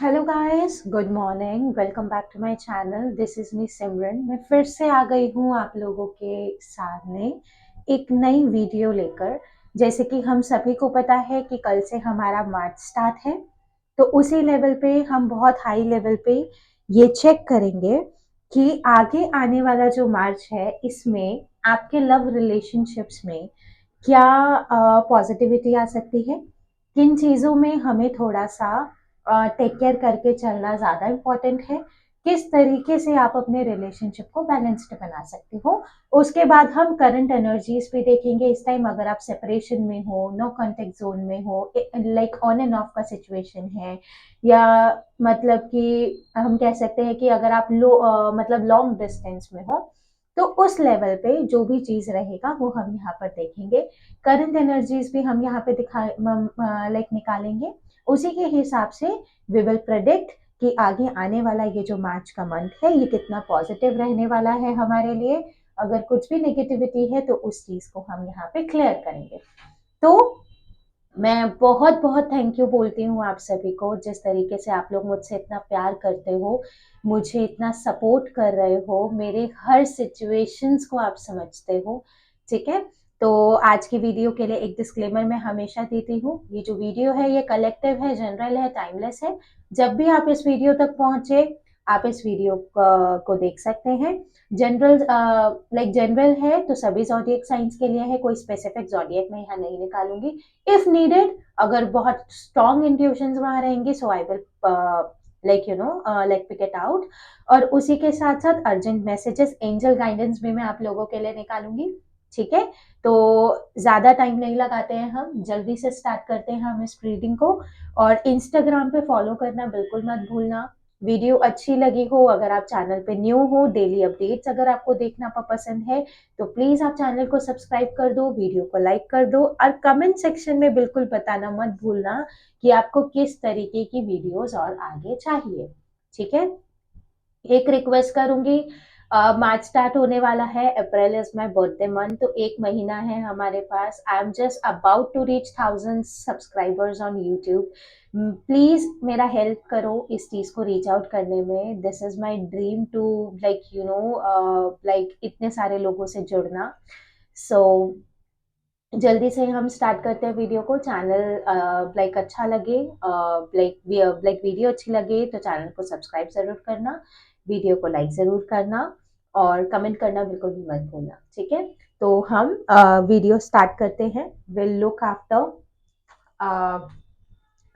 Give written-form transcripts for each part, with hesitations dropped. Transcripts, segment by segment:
Hello guys, good morning. Welcome back to my channel. This is me Simran. मैं फिर से आ गई हूँ आप लोगों के सामने एक नई वीडियो लेकर। जैसे कि हम सभी को पता है कि कल से हमारा मार्च स्टार्ट है, तो उसी लेवल पे हम बहुत हाई लेवल पे ये चेक करेंगे कि आगे आने वाला जो मार्च है इसमें आपके लव रिलेशनशिप्स में क्या पॉजिटिविटी आ सकती है, किन चीज़ों में हमें थोड़ा सा टेक केयर करके चलना ज़्यादा इम्पोर्टेंट है, किस तरीके से आप अपने रिलेशनशिप को बैलेंस्ड बना सकते हो। उसके बाद हम करंट एनर्जीज भी देखेंगे। इस टाइम अगर आप सेपरेशन में हो, नो कॉन्टेक्ट जोन में हो, लाइक ऑन एंड ऑफ का सिचुएशन है, या मतलब कि हम कह सकते हैं कि अगर आप मतलब लॉन्ग डिस्टेंस में हो, तो उस लेवल पे जो भी चीज रहेगा वो हम यहाँ पर देखेंगे। करंट एनर्जीज भी हम यहाँ पे दिखा लाइक निकालेंगे। उसी के हिसाब से वी विल प्रेडिक्ट कि आगे आने वाला ये जो मार्च का मंथ है ये कितना पॉजिटिव रहने वाला है हमारे लिए। अगर कुछ भी नेगेटिविटी है तो उस चीज को हम यहाँ पे क्लियर करेंगे। तो मैं बहुत बहुत थैंक यू बोलती हूँ आप सभी को, जिस तरीके से आप लोग मुझसे इतना प्यार करते हो, मुझे इतना सपोर्ट कर रहे हो, मेरे हर सिचुएशंस को आप समझते हो। ठीक है, तो आज की वीडियो के लिए एक डिस्क्लेमर मैं हमेशा देती हूँ, ये जो वीडियो है ये कलेक्टिव है, जनरल है, टाइमलेस है। जब भी आप इस वीडियो तक पहुंचे आप इस वीडियो को देख सकते हैं। जनरल जनरल है तो सभी जॉडिएक साइंस के लिए है, कोई स्पेसिफिक जॉडिएक मैं यहाँ नहीं निकालूंगी। इफ नीडेड, अगर बहुत स्ट्रॉन्ग इंट्यूशंस वहां रहेंगी, so I will pick it out. और उसी के साथ साथ अर्जेंट मैसेजेस, एंजल गाइडेंस भी मैं आप लोगों के लिए निकालूंगी। ठीक है, तो ज्यादा टाइम नहीं लगाते हैं, हम जल्दी से स्टार्ट करते हैं हम इस रीडिंग को। और इंस्टाग्राम पे फॉलो करना बिल्कुल मत भूलना। वीडियो अच्छी लगी हो, अगर आप चैनल पे न्यू हो, डेली अपडेट्स अगर आपको देखना पसंद है, तो प्लीज आप चैनल को सब्सक्राइब कर दो, वीडियो को लाइक कर दो, और कमेंट सेक्शन में बिल्कुल बताना मत भूलना कि आपको किस तरीके की वीडियोस और आगे चाहिए। ठीक है, एक रिक्वेस्ट करूंगी, मार्च स्टार्ट होने वाला है, April is my birthday month, तो एक महीना है हमारे पास। I am just about to reach 1000 subscribers on YouTube. Please मेरा हेल्प करो इस चीज को रीच आउट करने में। This is my dream to like इतने सारे लोगों से जुड़ना। सो जल्दी से हम स्टार्ट करते हैं वीडियो को। चैनल लाइक अच्छा लगे, वीडियो अच्छी लगे तो चैनल को सब्सक्राइब जरूर करना, वीडियो को लाइक जरूर करना, और कमेंट करना बिल्कुल भी मत भूलना। ठीक है, तो हम वीडियो स्टार्ट करते हैं। विल लुक आफ्टर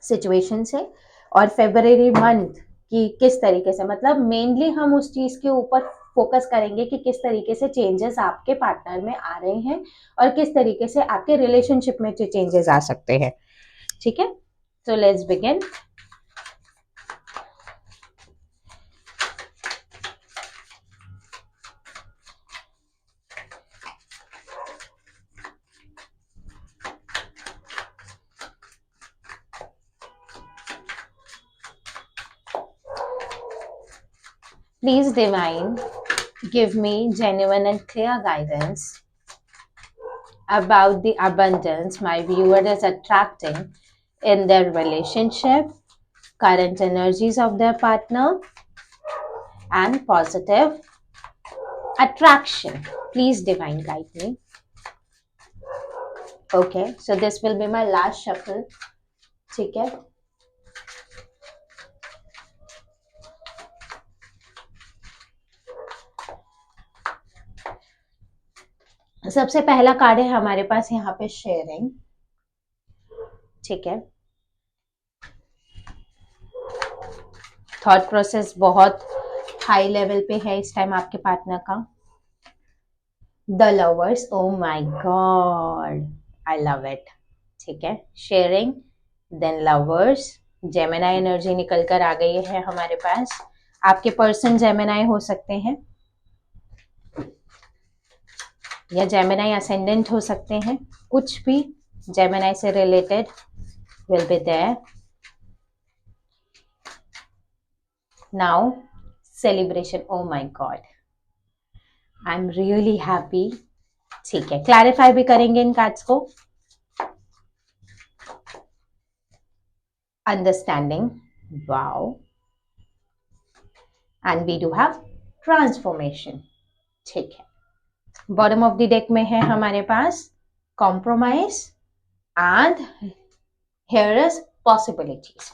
सिचुएशन से, और फेब्रवरी मंथ की किस तरीके से, मतलब मेनली हम उस चीज के ऊपर फोकस करेंगे कि किस तरीके से चेंजेस आपके पार्टनर में आ रहे हैं, और किस तरीके से आपके रिलेशनशिप में चेंजेस आ सकते हैं। ठीक है, so let's begin. Please divine, give me genuine and clear guidance about the abundance my viewer is attracting in their relationship, current energies of their partner, and positive attraction. Please divine guide me. Okay, so this will be my last shuffle. ठीक है, सबसे पहला card है हमारे पास यहाँ पे sharing. ठीक है, थॉट प्रोसेस बहुत हाई लेवल पे है इस टाइम आपके पार्टनर का। The lovers, oh my god, I love it. ठीक है, sharing, then lovers, Gemini energy निकल कर आ गई है हमारे पास। आपके पर्सन जेमिनाई हो सकते हैं, या जेमिनाई असेंडेंट हो सकते हैं, कुछ भी जेमिनाई से related will be there. Now celebration, oh my god, I am really happy. ठीक है, क्लैरिफाई भी करेंगे इन कार्ड्स को। Understanding, wow, and we do have transformation. ठीक है, बॉटम ऑफ द डेक में है हमारे पास compromise and here is possibilities.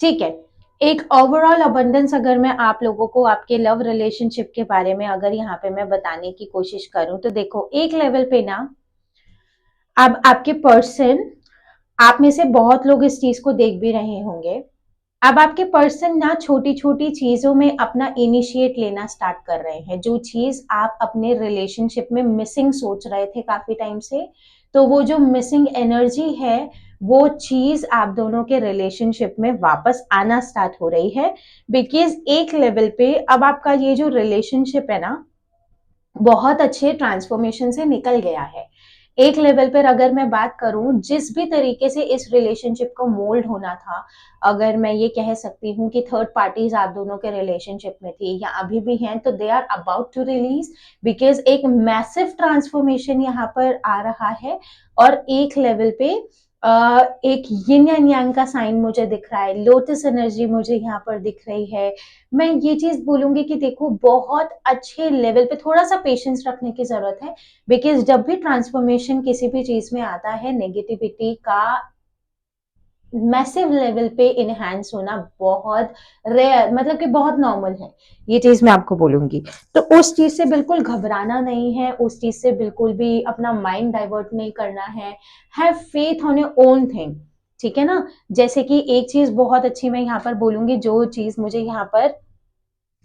ठीक है, एक ओवरऑल अबंडेंस अगर मैं आप लोगों को आपके लव रिलेशनशिप के बारे में अगर यहाँ पे मैं बताने की कोशिश करूं तो देखो, एक लेवल पे ना अब आपके पर्सन, आप में से बहुत लोग इस चीज को देख भी रहे होंगे, अब आपके पर्सन ना छोटी छोटी चीजों में अपना इनिशिएट लेना स्टार्ट कर रहे हैं। जो चीज आप अपने रिलेशनशिप में मिसिंग सोच रहे थे काफी टाइम से, तो वो जो मिसिंग एनर्जी है वो चीज आप दोनों के रिलेशनशिप में वापस आना स्टार्ट हो रही है। बिकॉज एक लेवल पे अब आपका ये जो रिलेशनशिप है ना बहुत अच्छे ट्रांसफॉर्मेशन से निकल गया है। एक लेवल पर अगर मैं बात करूं, जिस भी तरीके से इस रिलेशनशिप को मोल्ड होना था, अगर मैं ये कह सकती हूँ कि थर्ड पार्टीज आप दोनों के रिलेशनशिप में थी या अभी भी हैं, तो they are about to release. Because एक मैसिव ट्रांसफॉर्मेशन यहाँ पर आ रहा है। और एक लेवल पे एक यिन एंड यांग का साइन मुझे दिख रहा है, लोटस एनर्जी मुझे यहाँ पर दिख रही है। मैं ये चीज बोलूंगी कि देखो, बहुत अच्छे लेवल पे थोड़ा सा पेशेंस रखने की जरूरत है। बिकॉज जब भी ट्रांसफॉर्मेशन किसी भी चीज में आता है, नेगेटिविटी का मैसिव लेवल पे इनहेंस होना बहुत रेयर, मतलब कि बहुत नॉर्मल है। ये चीज मैं आपको बोलूंगी, तो उस चीज से बिल्कुल घबराना नहीं है, उस चीज से बिल्कुल भी अपना माइंड डाइवर्ट नहीं करना है। Have faith on your own thing. ठीक है ना। जैसे कि एक चीज बहुत अच्छी मैं यहाँ पर बोलूंगी, जो चीज मुझे यहाँ पर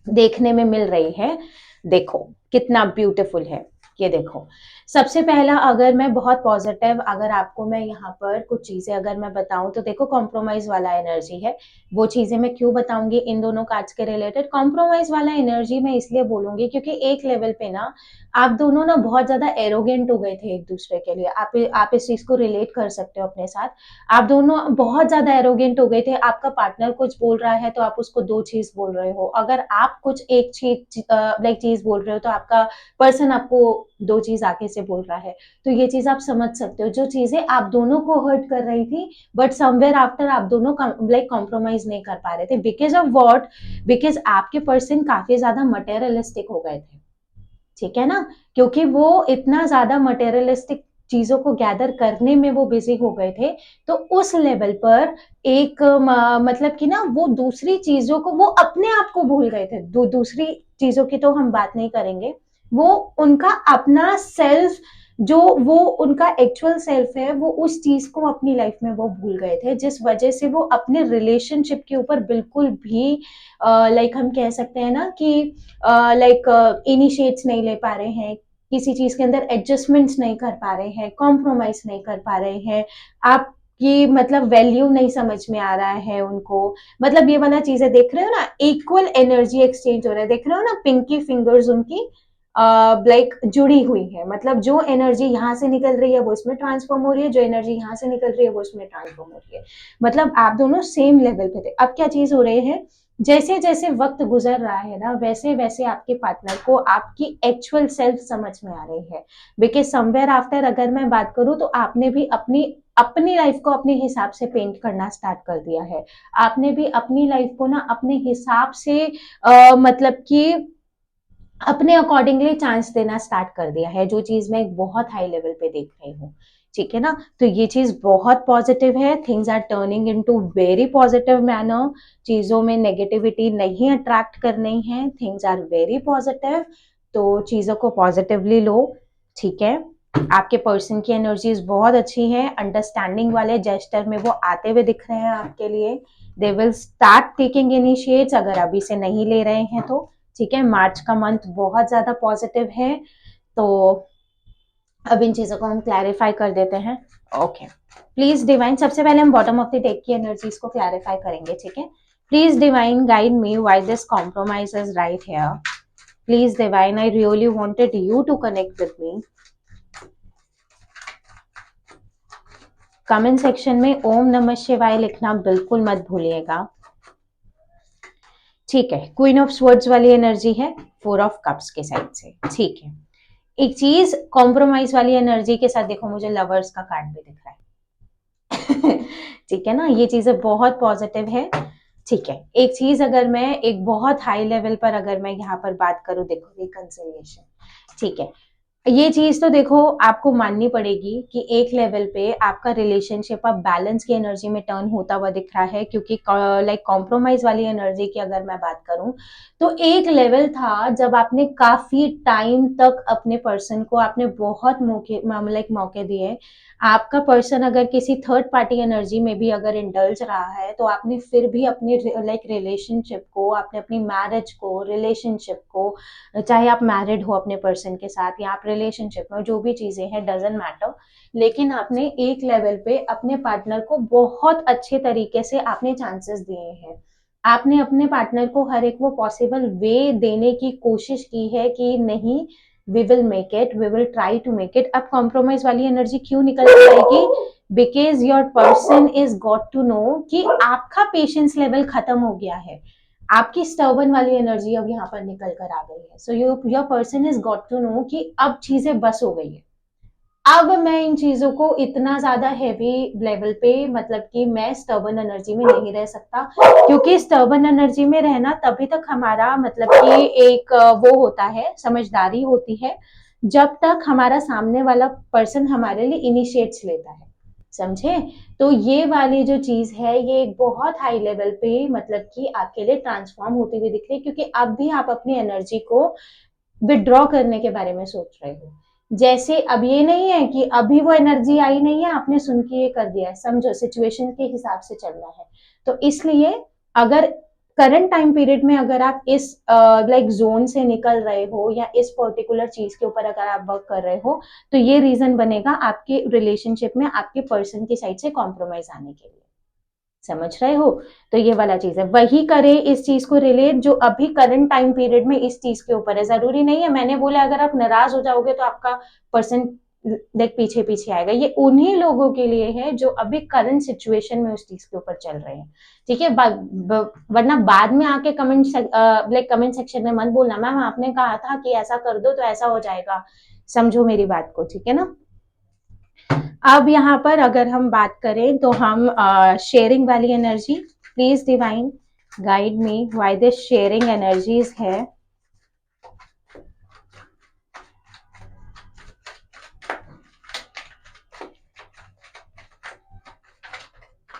देखने में मिल रही है, देखो कितना ब्यूटीफुल है। ये देखो, सबसे पहला अगर मैं बहुत पॉजिटिव, अगर आपको मैं यहाँ पर कुछ चीजें अगर मैं बताऊं तो देखो, कॉम्प्रोमाइज वाला एनर्जी है। वो चीजें मैं क्यों बताऊंगी इन दोनों कार्ड्स के रिलेटेड, कॉम्प्रोमाइज वाला एनर्जी मैं इसलिए बोलूंगी क्योंकि एक लेवल पे ना आप दोनों ना बहुत ज्यादा एरोगेंट हो गए थे एक दूसरे के लिए। आप इस चीज को रिलेट कर सकते हो अपने साथ। आप दोनों बहुत ज्यादा एरोगेंट हो गए थे। आपका पार्टनर कुछ बोल रहा है तो आप उसको दो चीज बोल रहे हो, अगर आप कुछ एक चीज लाइक चीज बोल रहे हो तो आपका पर्सन आपको दो चीज आगे से बोल रहा है। तो ये चीज आप समझ सकते हो, जो चीजें आप दोनों को हर्ट कर रही थी, बट समवेयर आफ्टर आप दोनों लाइक कॉम्प्रोमाइज नहीं कर पा रहे थे। Because of what? बिकॉज आपके पर्सन काफी ज्यादा मटेरियलिस्टिक हो गए थे। ठीक है ना, क्योंकि वो इतना ज्यादा मटेरियलिस्टिक चीजों को गैदर करने में वो बिजी हो गए थे। तो उस लेवल पर एक मतलब कि ना वो दूसरी चीजों को वो अपने आप को भूल गए थे। दूसरी चीजों की तो हम बात नहीं करेंगे, वो उनका अपना सेल्फ, जो वो उनका एक्चुअल सेल्फ है, वो उस चीज को अपनी लाइफ में वो भूल गए थे, जिस वजह से वो अपने रिलेशनशिप के ऊपर बिल्कुल भी लाइक हम कह सकते हैं ना कि लाइक इनिशिएट्स नहीं ले पा रहे हैं, किसी चीज के अंदर एडजस्टमेंट्स नहीं कर पा रहे हैं, कॉम्प्रोमाइज नहीं कर पा रहे हैं। आप की मतलब वैल्यू नहीं समझ में आ रहा है उनको। मतलब ये वाला चीजें देख रहे हो ना, इक्वल एनर्जी एक्सचेंज हो रहा है, देख रहे हो ना, पिंकी फिंगर्स उनकी लाइक जुड़ी हुई है। मतलब जो एनर्जी यहाँ से निकल रही है वो इसमें ट्रांसफॉर्म हो रही है, जो एनर्जी यहाँ से निकल रही है वो इसमें ट्रांसफॉर्म हो रही है। मतलब आप दोनों सेम लेवल पे थे। अब क्या चीज हो रही है, जैसे जैसे वक्त गुजर रहा है ना, वैसे वैसे आपके पार्टनर को आपकी एक्चुअल सेल्फ समझ में आ रही है। बिकॉज समवेयर आफ्टर अगर मैं बात करूं तो आपने भी अपनी अपनी लाइफ को अपने हिसाब से पेंट करना स्टार्ट कर दिया है। आपने भी अपनी लाइफ को ना अपने हिसाब से मतलब कि अपने अकॉर्डिंगली चांस देना स्टार्ट कर दिया है, जो चीज मैं एक बहुत हाई लेवल पे देख रही हूँ। ठीक है ना, तो ये चीज बहुत पॉजिटिव है। Things are turning into very positive manner. चीजों में नेगेटिविटी नहीं अट्रैक्ट करनी है, थिंग्स आर वेरी पॉजिटिव। तो चीजों को पॉजिटिवली लो। ठीक है, आपके पर्सन की एनर्जीज बहुत अच्छी है, अंडरस्टैंडिंग वाले जेस्टर में वो आते हुए दिख रहे हैं आपके लिए। They will start taking initiates, अगर अभी से नहीं ले रहे हैं तो। ठीक है, मार्च का मंथ बहुत ज्यादा पॉजिटिव है। तो अब इन चीजों को हम क्लैरिफाई कर देते हैं। ओके, प्लीज डिवाइन, सबसे पहले हम बॉटम ऑफ द डेक की एनर्जीज को क्लैरिफाई करेंगे। ठीक है, please divine guide me why this compromise is right here. Please divine, I really wanted you to connect with me. Comment section में ओम नमः शिवाय लिखना बिल्कुल मत भूलिएगा। ठीक है, क्वीन ऑफ स्वर्ड्स वाली एनर्जी है, 4 ऑफ कप्स के साइड से। ठीक है, एक चीज कॉम्प्रोमाइज वाली एनर्जी के साथ देखो, मुझे लवर्स का कार्ड भी दिख रहा है। ठीक है ना, ये चीजें बहुत पॉजिटिव है। ठीक है, एक चीज अगर मैं एक बहुत हाई लेवल पर अगर मैं यहाँ पर बात करूं, देखो रिकंसिलिएशन, ठीक है, ये चीज तो देखो आपको माननी पड़ेगी कि एक लेवल पे आपका रिलेशनशिप अब बैलेंस की एनर्जी में टर्न होता हुआ दिख रहा है, क्योंकि लाइक कॉम्प्रोमाइज वाली एनर्जी की अगर मैं बात करूं तो एक लेवल था जब आपने काफी टाइम तक अपने पर्सन को आपने बहुत मौके लाइक मौके दिए, आपका पर्सन अगर किसी थर्ड पार्टी एनर्जी में भी अगर इंडल्ज रहा है तो आपने फिर भी अपने लाइक रिलेशनशिप को, आपने अपनी मैरिज को, रिलेशनशिप को, चाहे आप मैरिड हो अपने पर्सन के साथ या आप रिलेशनशिप में, जो भी चीजें हैं डजेंट मैटर, लेकिन आपने एक लेवल पे अपने पार्टनर को बहुत अच्छे तरीके से आपने चांसेस दिए हैं, आपने अपने पार्टनर को हर एक वो पॉसिबल वे देने की कोशिश की है कि नहीं, we will make it, we will try to make it. अब कॉम्प्रोमाइज वाली एनर्जी क्यों निकल जाएगी? Because your person is got to know कि आपका पेशेंस लेवल खत्म हो गया है, आपकी स्टर्बन वाली एनर्जी अब यहाँ पर निकल कर आ गई है। So your person is got to know कि अब चीजें बस हो गई है, अब मैं इन चीजों को इतना ज्यादा हैवी लेवल पे, मतलब कि मैं स्टर्बन एनर्जी में नहीं रह सकता, क्योंकि स्टर्बन एनर्जी में रहना तभी तक हमारा मतलब कि एक वो होता है, समझदारी होती है, जब तक हमारा सामने वाला पर्सन हमारे लिए इनिशिएट्स लेता है, समझे? तो ये वाली जो चीज है ये एक बहुत हाई लेवल पे मतलब कि आपके लिए ट्रांसफॉर्म होती हुई दिख रही है, क्योंकि अब भी आप अपनी एनर्जी को विड्रॉ करने के बारे में सोच रहे हो। जैसे अब ये नहीं है कि अभी वो एनर्जी आई नहीं है, आपने सुन के ये कर दिया है, समझो सिचुएशन के हिसाब से चलना है। तो इसलिए अगर करंट टाइम पीरियड में अगर आप इस लाइक जोन से निकल रहे हो या इस पर्टिकुलर चीज के ऊपर अगर आप वर्क कर रहे हो, तो ये रीजन बनेगा आपके रिलेशनशिप में आपके पर्सन की साइड से कॉम्प्रोमाइज आने के लिए, समझ रहे हो? तो ये वाला चीज है, वही करे इस चीज को रिलेट जो अभी करंट टाइम पीरियड में इस चीज के ऊपर है। जरूरी नहीं है मैंने बोला अगर आप नाराज हो जाओगे तो आपका पर्सन देख पीछे पीछे आएगा, ये उन्हीं लोगों के लिए है जो अभी करंट सिचुएशन में उस चीज के ऊपर चल रहे हैं, ठीक है? वरना बाद में आके कमेंट सेक्शन में मत बोलना मैम आपने कहा था कि ऐसा कर दो तो ऐसा हो जाएगा, समझो मेरी बात को, ठीक है ना? अब यहाँ पर अगर हम बात करें तो हम शेयरिंग वाली energy, please divine guide me why this sharing energies है।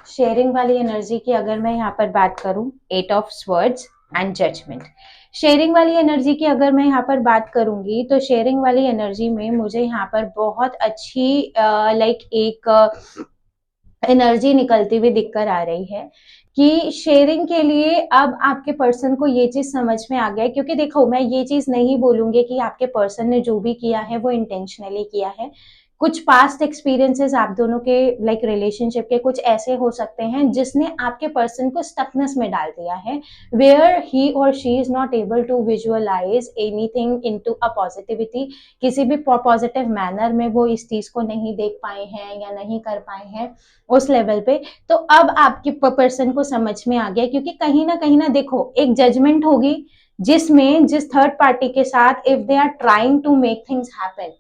शेयरिंग वाली एनर्जी की अगर मैं यहाँ पर बात करूं, eight of swords and judgment. Sharing वाली एनर्जी की अगर मैं यहाँ पर बात करूंगी तो शेयरिंग वाली एनर्जी में मुझे यहाँ पर बहुत अच्छी लाइक एक एनर्जी निकलती हुई दिखकर आ रही है कि शेयरिंग के लिए अब आपके पर्सन को ये चीज समझ में आ गया है, क्योंकि देखो मैं ये चीज नहीं बोलूंगी कि आपके पर्सन ने जो भी किया है वो इंटेंशनली किया है, कुछ पास्ट एक्सपीरियंसेस आप दोनों के लाइक रिलेशनशिप के कुछ ऐसे हो सकते हैं जिसने आपके पर्सन को स्टकनेस में डाल दिया है, where he or she is not able to visualize anything into a positivity, किसी भी पॉजिटिव मैनर में वो इस चीज को नहीं देख पाए हैं या नहीं कर पाए हैं उस लेवल पे। तो अब आपके पर्सन को समझ में आ गया, क्योंकि कहीं ना देखो एक जजमेंट होगी जिसमें जिस थर्ड पार्टी के साथ if they are trying to make things happen,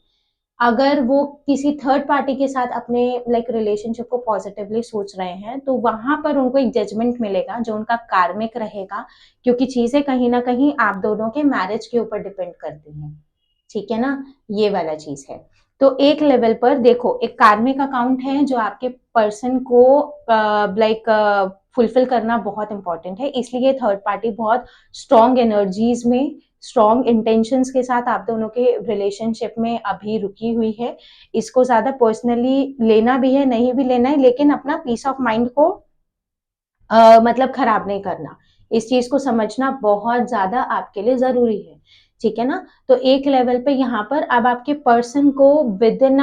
अगर वो किसी थर्ड पार्टी के साथ अपने लाइक रिलेशनशिप को पॉजिटिवली सोच रहे हैं तो वहां पर उनको एक जजमेंट मिलेगा जो उनका कार्मिक रहेगा, क्योंकि चीजें कहीं ना कहीं आप दोनों के मैरिज के ऊपर डिपेंड करती हैं, ठीक है ना? ये वाला चीज है। तो एक लेवल पर देखो एक कार्मिक अकाउंट है जो आपके पर्सन को लाइक फुलफिल करना बहुत इंपॉर्टेंट है, इसलिए थर्ड पार्टी बहुत स्ट्रॉन्ग एनर्जीज में, स्ट्रॉन्ग इंटेंशंस के साथ आप दोनों के रिलेशनशिप में अभी रुकी हुई है। इसको ज्यादा पर्सनली लेना भी है नहीं भी लेना है, लेकिन अपना पीस ऑफ माइंड को मतलब खराब नहीं करना, इस चीज को समझना बहुत ज्यादा आपके लिए जरूरी है, ठीक है ना? तो एक लेवल पे यहाँ पर अब आपके पर्सन को within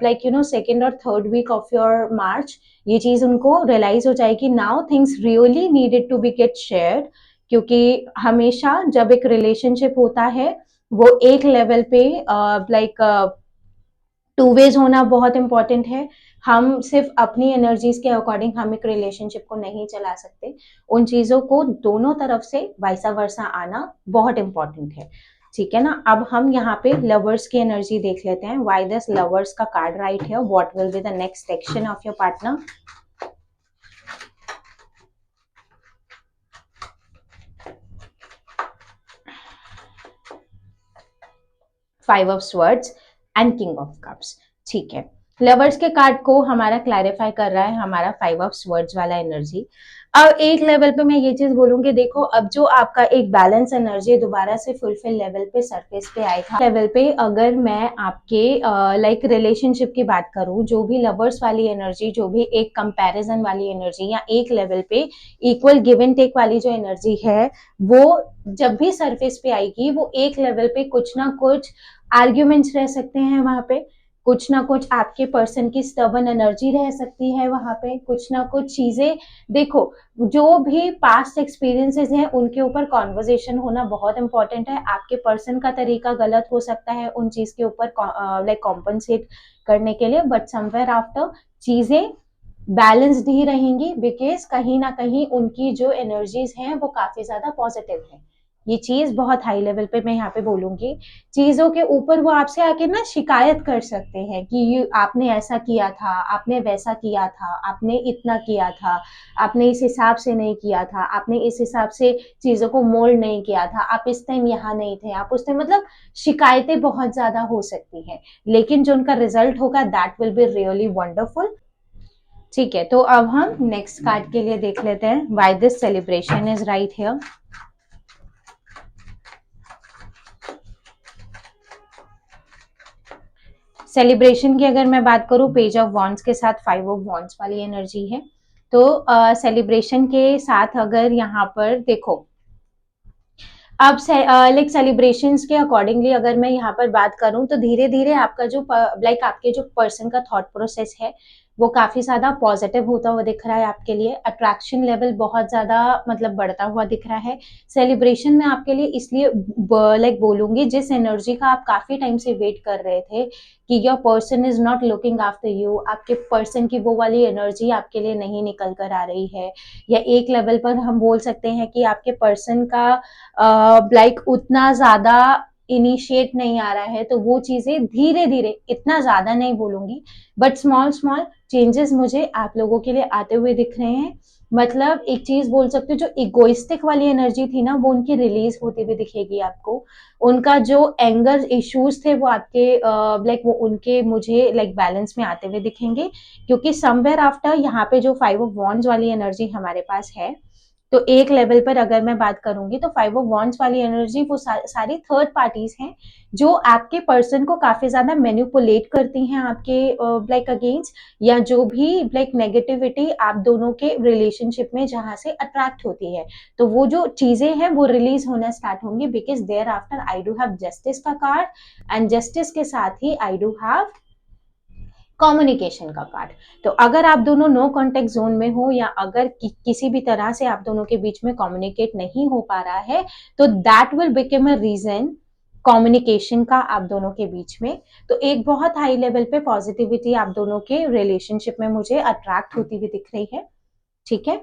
like you know second और third week of your March ये चीज उनको रियलाइज हो जाएगी, now things really needed to be get shared, क्योंकि हमेशा जब एक रिलेशनशिप होता है वो एक लेवल पे लाइक टू वेज होना बहुत इंपॉर्टेंट है, हम सिर्फ अपनी एनर्जीज के अकॉर्डिंग हम एक रिलेशनशिप को नहीं चला सकते, उन चीजों को दोनों तरफ से वाइसा वर्सा आना बहुत इंपॉर्टेंट है, ठीक है ना? अब हम यहाँ पे लवर्स की एनर्जी देख लेते हैं, व्हाई दिस लवर्स का कार्ड राइट है, what will be the next action of your partner. Five of swords and king of cups. ठीक है, लवर्स के कार्ड को हमारा क्लैरिफाई कर रहा है हमारा फाइव ऑफ स्वर्ड्स वाला एनर्जी। अब एक लेवल पे मैं ये चीज बोलूंगी, देखो अब जो आपका एक बैलेंस एनर्जी दोबारा से फुलफिल लेवल पे सरफेस पे आएगा। लेवल पे अगर मैं आपके लाइक रिलेशनशिप की बात करूं, जो भी लवर्स वाली एनर्जी, जो भी एक कंपैरिजन वाली एनर्जी या एक लेवल पे इक्वल गिव एंड टेक वाली जो एनर्जी है, वो जब भी सरफेस पे आएगी, वो एक लेवल पे कुछ ना कुछ आर्ग्यूमेंट्स रह सकते हैं वहां पे, कुछ ना कुछ आपके पर्सन की स्टबन एनर्जी रह सकती है वहां पे, कुछ ना कुछ चीजें। देखो, जो भी पास्ट एक्सपीरियंसेस हैं उनके ऊपर कॉन्वर्जेशन होना बहुत इंपॉर्टेंट है। आपके पर्सन का तरीका गलत हो सकता है उन चीज के ऊपर लाइक कॉम्पनसेट करने के लिए, बट समवेयर आफ्टर चीजें बैलेंस्ड ही रहेंगी, बिकॉज कहीं ना कहीं उनकी जो एनर्जीज हैं वो काफी ज्यादा पॉजिटिव है। ये चीज बहुत हाई लेवल पे मैं यहाँ पे बोलूंगी। चीजों के ऊपर वो आपसे आके ना शिकायत कर सकते हैं कि ये आपने ऐसा किया था, आपने वैसा किया था, आपने इतना किया था, आपने इस हिसाब से नहीं किया था, आपने इस हिसाब से चीजों को मोल्ड नहीं किया था, आप इस टाइम यहाँ नहीं थे, आप उस टाइम, मतलब शिकायतें बहुत ज्यादा हो सकती हैं, लेकिन जो उनका रिजल्ट होगा that will be really wonderful. ठीक है, तो अब हम नेक्स्ट कार्ड के लिए देख लेते हैं why this celebration is right here. Celebration की अगर मैं बात करूं, पेज ऑफ वॉन्ड्स के साथ फाइव ऑफ वॉन्ड्स वाली एनर्जी है। तो सेलिब्रेशन के साथ अगर यहाँ पर देखो, अब लाइक सेलिब्रेशंस के अकॉर्डिंगली अगर मैं यहाँ पर बात करूं, तो धीरे धीरे आपका जो लाइक आपके जो पर्सन का थॉट प्रोसेस है वो काफी ज्यादा पॉजिटिव होता हुआ दिख रहा है आपके लिए। अट्रैक्शन लेवल बहुत ज्यादा मतलब बढ़ता हुआ दिख रहा है सेलिब्रेशन में आपके लिए, इसलिए लाइक बोलूंगी जिस एनर्जी का आप काफी टाइम से वेट कर रहे थे कि your person is not looking after you, आपके पर्सन की वो वाली एनर्जी आपके लिए नहीं निकल कर आ रही है, या एक लेवल पर हम बोल सकते हैं कि आपके पर्सन का लाइक उतना ज्यादा इनिशिएट नहीं आ रहा है, तो वो चीजें धीरे धीरे, इतना ज्यादा नहीं बोलूंगी बट स्मॉल स्मॉल चेंजेस मुझे आप लोगों के लिए आते हुए दिख रहे हैं। मतलब एक चीज बोल सकते हो, जो इगोइस्टिक वाली एनर्जी थी ना वो उनकी रिलीज होती हुई दिखेगी आपको। उनका जो एंगर इश्यूज थे वो आपके लाइक वो उनके मुझे लाइक बैलेंस में आते हुए दिखेंगे, क्योंकि समवेयर आफ्टर यहाँ पे जो फाइव ऑफ वॉन्ड्स वाली एनर्जी हमारे पास है, तो एक लेवल पर अगर मैं बात करूंगी तो फाइव ऑफ वॉन्ड्स वाली एनर्जी वो सारी थर्ड पार्टीज हैं जो आपके पर्सन को काफी ज्यादा मैनिपुलेट करती हैं आपके लाइक अगेंस्ट, या जो भी लाइक नेगेटिविटी आप दोनों के रिलेशनशिप में जहां से अट्रैक्ट होती है, तो वो जो चीजें हैं वो रिलीज होना स्टार्ट होंगी, because thereafter I do have justice का कार्ड, एंड जस्टिस के साथ ही आई डू हैव कम्युनिकेशन का कार्ड। तो अगर आप दोनों नो कांटेक्ट जोन में हो, या अगर किसी भी तरह से आप दोनों के बीच में कम्युनिकेट नहीं हो पा रहा है, तो that will become a reason communication का आप दोनों के बीच में। तो एक बहुत हाई लेवल पे पॉजिटिविटी आप दोनों के रिलेशनशिप में मुझे अट्रैक्ट होती हुई दिख रही है। ठीक है,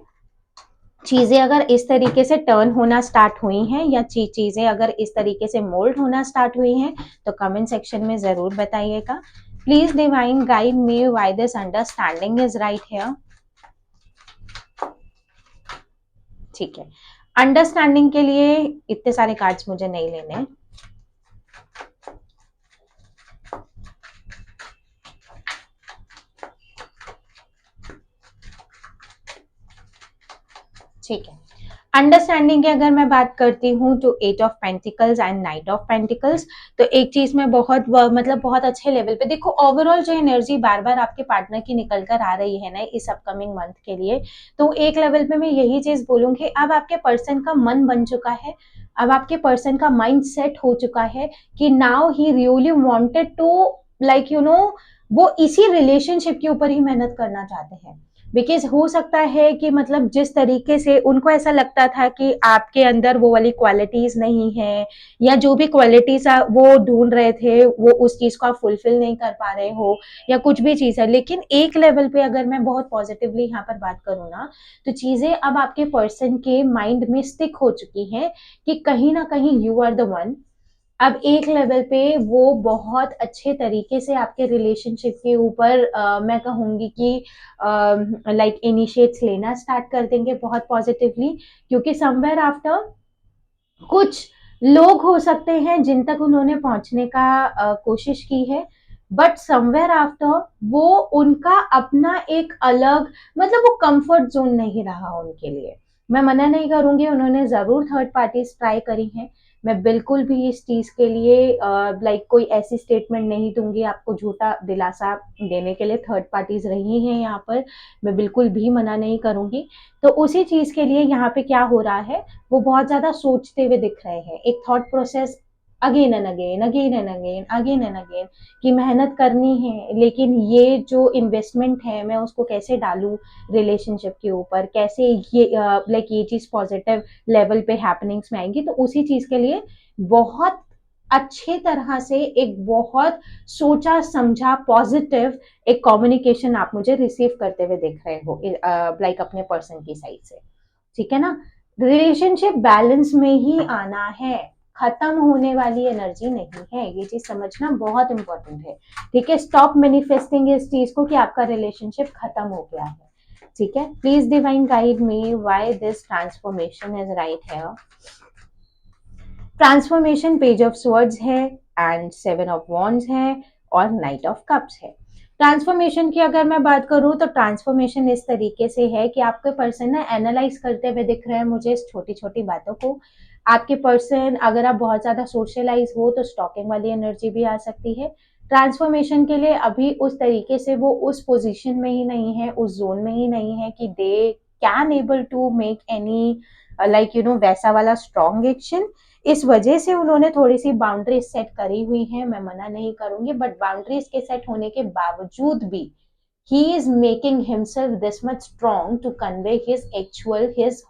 चीजें अगर इस तरीके से टर्न होना स्टार्ट हुई हैं, या चीजें अगर इस तरीके से मोल्ड होना स्टार्ट हुई हैं, तो कमेंट सेक्शन में जरूर बताइएगा। Please divine guide me why this understanding is right here. ठीक है, अंडरस्टैंडिंग के लिए इतने सारे कार्ड्स मुझे नहीं लेने। ठीक है, अंडरस्टैंडिंग की अगर मैं बात करती हूँ तो eight of pentacles and knight of pentacles. तो एक चीज में बहुत मतलब बहुत अच्छे लेवल पे देखो, ओवरऑल जो एनर्जी बार बार आपके पार्टनर की निकल कर आ रही है ना इस अपकमिंग मंथ के लिए, तो एक लेवल पे मैं यही चीज बोलूंगी, अब आपके पर्सन का मन बन चुका है, अब आपके पर्सन का माइंड सेट हो चुका है कि now he really wanted to like you know, वो इसी रिलेशनशिप के ऊपर ही मेहनत करना चाहते हैं। बिकॉज हो सकता है कि मतलब जिस तरीके से उनको ऐसा लगता था कि आपके अंदर वो वाली क्वालिटीज नहीं है, या जो भी क्वालिटीज वो ढूंढ रहे थे वो उस चीज को आप फुलफिल नहीं कर पा रहे हो, या कुछ भी चीज है, लेकिन एक लेवल पे अगर मैं बहुत पॉजिटिवली यहाँ पर बात करूँ ना, तो चीजें अब आपके पर्सन के माइंड में स्टिक हो चुकी हैं कि कहीं ना कहीं यू आर द वन। अब एक लेवल पे वो बहुत अच्छे तरीके से आपके रिलेशनशिप के ऊपर मैं कहूंगी कि लाइक इनिशिएट्स लेना स्टार्ट कर देंगे बहुत पॉजिटिवली, क्योंकि समवेयर आफ्टर कुछ लोग हो सकते हैं जिन तक उन्होंने पहुंचने का कोशिश की है, बट समवेयर आफ्टर वो उनका अपना एक अलग, मतलब वो कंफर्ट जोन नहीं रहा उनके लिए। मैं मना नहीं करूंगी, उन्होंने जरूर थर्ड पार्टीज ट्राई करी हैं। मैं बिल्कुल भी इस चीज के लिए लाइक कोई ऐसी स्टेटमेंट नहीं दूंगी आपको झूठा दिलासा देने के लिए, थर्ड पार्टीज रही हैं यहाँ पर, मैं बिल्कुल भी मना नहीं करूंगी। तो उसी चीज के लिए यहाँ पे क्या हो रहा है, वो बहुत ज्यादा सोचते हुए दिख रहे हैं, एक thought process again and again, again and again, again and again, कि मेहनत करनी है, लेकिन ये जो इन्वेस्टमेंट है मैं उसको कैसे डालूं रिलेशनशिप के ऊपर, कैसे ये लाइक ये चीज पॉजिटिव लेवल पे हैपनिंग्स में आएंगी। तो उसी चीज के लिए बहुत अच्छे तरह से एक बहुत सोचा समझा पॉजिटिव एक कम्युनिकेशन आप मुझे रिसीव करते हुए देख रहे हो, लाइक अपने पर्सन की साइड से। ठीक है ना, रिलेशनशिप बैलेंस में ही आना है, खत्म होने वाली एनर्जी नहीं है, ये चीज समझना बहुत इंपॉर्टेंट है। ठीक है, स्टॉप मैनिफेस्टिंग इस चीज को कि आपका रिलेशनशिप खत्म हो गया है। ठीक है, please divine guide me why this transformation is right here. Transformation page of swords है एंड सेवन ऑफ वॉन्ड्स है और नाइट ऑफ कप्स है। ट्रांसफॉर्मेशन की अगर मैं बात करूं तो ट्रांसफॉर्मेशन इस तरीके से है कि आपके पर्सन ना एनालाइज करते हुए दिख रहे हैं मुझे इस छोटी छोटी बातों को। आपके पर्सन, अगर आप बहुत ज्यादा सोशलाइज हो तो स्टॉकिंग वाली एनर्जी भी आ सकती है। ट्रांसफॉर्मेशन के लिए अभी उस तरीके से वो उस पोजीशन में ही नहीं है, उस जोन में ही नहीं है कि they can able to make any like वैसा वाला स्ट्रॉन्ग एक्शन। इस वजह से उन्होंने थोड़ी सी बाउंड्रीज सेट करी हुई है, मैं मना नहीं करूंगी, बट बाउंड्रीज के सेट होने के बावजूद भी he is making himself this much strong to convey his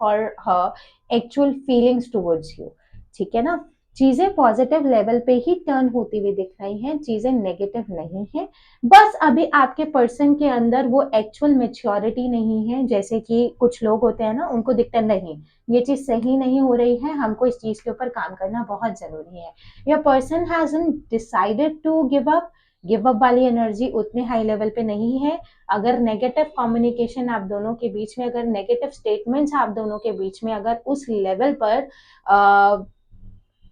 or her actual feelings towards you। ठीक है ना, चीजें पॉजिटिव लेवल पे ही टर्न होती हुई दिख रही हैं, चीजें नेगेटिव नहीं है। बस अभी आपके पर्सन के अंदर वो एक्चुअल मेच्योरिटी नहीं है, जैसे कि कुछ लोग होते हैं ना, उनको दिखता नहीं ये चीज सही नहीं हो रही है, हमको इस चीज के ऊपर काम करना बहुत जरूरी है। Your person hasn't decided to give up वाली एनर्जी उतने हाई लेवल पे नहीं है। अगर नेगेटिव कम्युनिकेशन आप दोनों के बीच में, अगर नेगेटिव स्टेटमेंट्स आप दोनों के बीच में अगर उस लेवल पर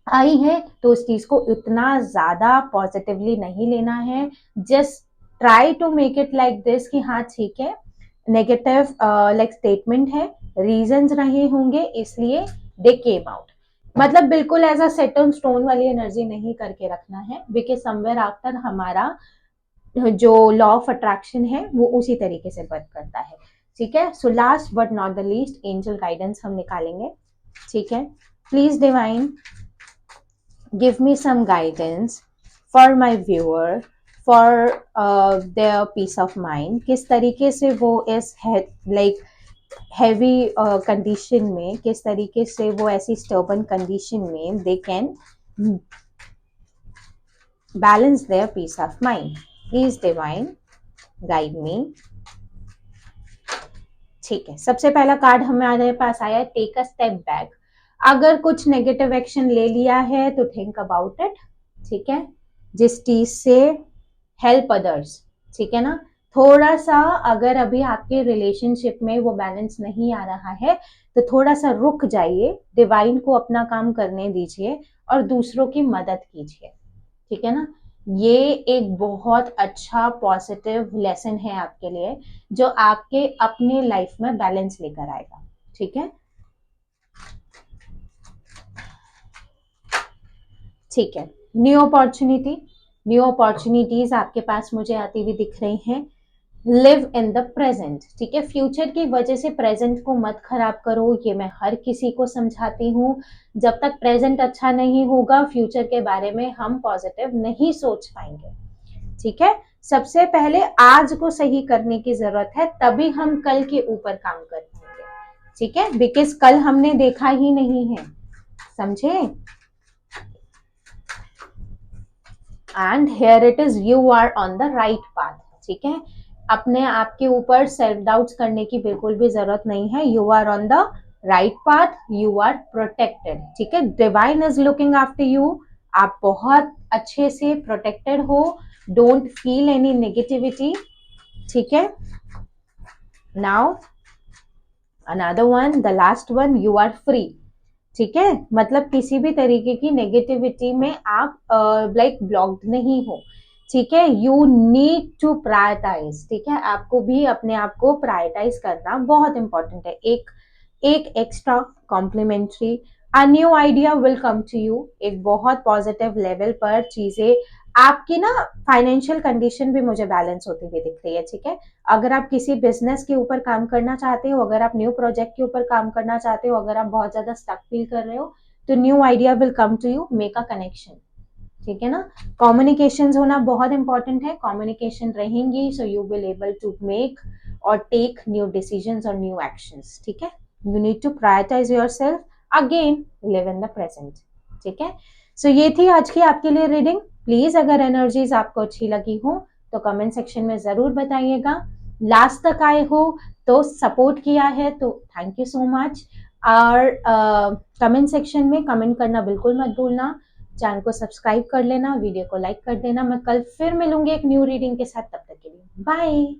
आई है तो उस चीज को इतना ज्यादा पॉजिटिवली नहीं लेना है। Just try to make it like this कि हाँ ठीक है, नेगेटिव लाइक स्टेटमेंट है, रीजंस रहे होंगे इसलिए दे केम आउट, मतलब बिल्कुल as a set on stone वाली एनर्जी नहीं करके रखना है, बिकॉज समवेयर आफ्टर हमारा जो लॉ ऑफ अट्रैक्शन है वो उसी तरीके से वर्क करता है। ठीक है, so last but not the least angel guidance हम निकालेंगे। ठीक है, please divine give me some guidance for my viewer for their peace of mind। किस तरीके से वो इस लाइक हैवी कंडीशन में, किस तरीके से वो ऐसी स्टर्बन कंडीशन में they can balance their peace of mind. Please divine guide me. ठीक है, सबसे पहला कार्ड हमारे पास आया टेक अ स्टेप बैक। अगर कुछ नेगेटिव एक्शन ले लिया है तो थिंक अबाउट इट। ठीक है, जिस चीज से हेल्प अदर्स, ठीक है ना, थोड़ा सा अगर अभी आपके रिलेशनशिप में वो बैलेंस नहीं आ रहा है तो थोड़ा सा रुक जाइए, डिवाइन को अपना काम करने दीजिए और दूसरों की मदद कीजिए। ठीक है ना, ये एक बहुत अच्छा पॉजिटिव लेसन है आपके लिए, जो आपके अपने लाइफ में बैलेंस लेकर आएगा। ठीक है, ठीक है, न्यू अपॉर्चुनिटीज आपके पास मुझे आती हुई दिख रही हैं। Live in the present. ठीक है, फ्यूचर की वजह से प्रेजेंट को मत खराब करो, ये मैं हर किसी को समझाती हूँ। जब तक प्रेजेंट अच्छा नहीं होगा फ्यूचर के बारे में हम पॉजिटिव नहीं सोच पाएंगे। ठीक है, सबसे पहले आज को सही करने की जरूरत है, तभी हम कल के ऊपर काम कर पाएंगे। ठीक है, बिकॉज कल हमने देखा ही नहीं है, समझे। And here it is, you are on the right path. ठीक है, अपने आप के ऊपर सेल्फ डाउट्स करने की बिल्कुल भी जरूरत नहीं है, you are on the right path, you are protected. ठीक है, divine is looking after you, आप बहुत अच्छे से प्रोटेक्टेड हो, डोंट फील एनी नेगेटिविटी। ठीक है, now another one, the last one, you are free. ठीक है, मतलब किसी भी तरीके की नेगेटिविटी में आप लाइक ब्लॉक्ड नहीं हो। ठीक है, यू नीड टू प्रायोरिटाइज। ठीक है, आपको भी अपने आप को प्रायोरिटाइज करना बहुत इंपॉर्टेंट है। एक extra complimentary a new idea will come to you. एक बहुत पॉजिटिव लेवल पर चीजें आपकी ना, फाइनेंशियल कंडीशन भी मुझे बैलेंस होती हुई दिख रही है। ठीक है, अगर आप किसी बिजनेस के ऊपर काम करना चाहते हो, अगर आप न्यू प्रोजेक्ट के ऊपर काम करना चाहते हो, अगर आप बहुत ज्यादा स्टक फील कर रहे हो, तो new idea will come to you. Make a connection. ठीक है ना, कम्युनिकेशन होना बहुत इंपॉर्टेंट है। कम्युनिकेशन रहेंगी so you will able to make और टेक न्यू डिसीजंस और न्यू एक्शंस। ठीक है, you need to prioritize yourself, again live in the present. ठीक है, सो ये थी आज की आपके लिए रीडिंग। प्लीज अगर एनर्जीज आपको अच्छी लगी हो तो कमेंट सेक्शन में जरूर बताइएगा। लास्ट तक आए हो तो सपोर्ट किया है तो थैंक यू सो मच। और कमेंट सेक्शन में कमेंट करना बिल्कुल मत भूलना। चैनल को सब्सक्राइब कर लेना, वीडियो को लाइक कर देना। मैं कल फिर मिलूंगी एक न्यू रीडिंग के साथ, तब तक के लिए बाय।